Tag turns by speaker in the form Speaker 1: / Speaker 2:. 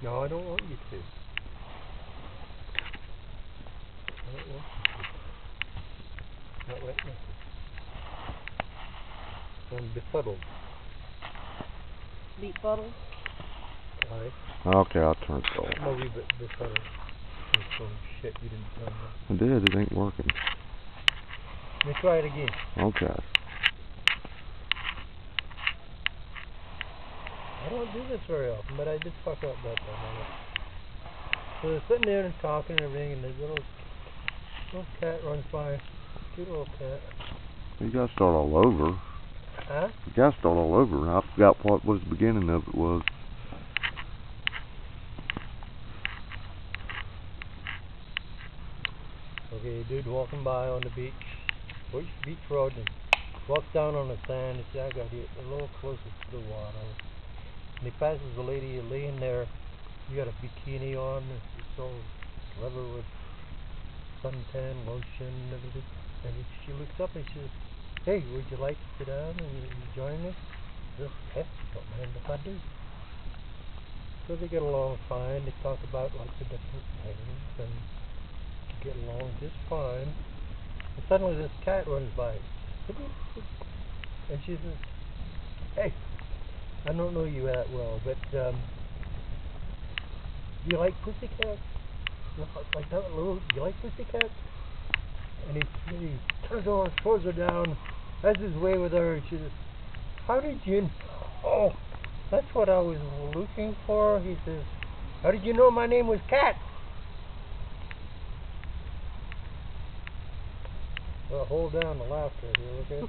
Speaker 1: No, I don't want you to. I don't want you to. Not right now. I'm befuddled.
Speaker 2: Befuddled?
Speaker 1: Aye.
Speaker 3: Okay, I'll turn it off.
Speaker 1: I'm a wee bit befuddled. Oh shit, you didn't tell me.
Speaker 3: I did, it ain't working.
Speaker 1: Let me try it again.
Speaker 3: Okay.
Speaker 1: I don't do this very often, but I did fuck up that time. So they're sitting there and talking and everything, and the little cat runs by. Cute little cat.
Speaker 3: You gotta start all over.
Speaker 1: Huh?
Speaker 3: You gotta start all over. I forgot what was the beginning of it was.
Speaker 1: Okay, dude walking by on the beach road, and walks down on the sand. And says, I gotta get a little closer to the water. And he passes a lady laying there. You got a bikini on, and it's all clever with suntan lotion and everything. And she looks up and she says, hey, would you like to sit down and join me? He says, okay, don't mind if I do. So they get along fine. They talk about lots of different things and get along just fine. And suddenly this cat runs by. And she says, hey, I don't know you that well, but do you like pussycats? Like that little, you like pussycats? And he turns over, throws her down, has his way with her, and she says, how did you know? Oh, that's what I was looking for. He says, how did you know my name was Cat? Well, hold down the laughter here, okay?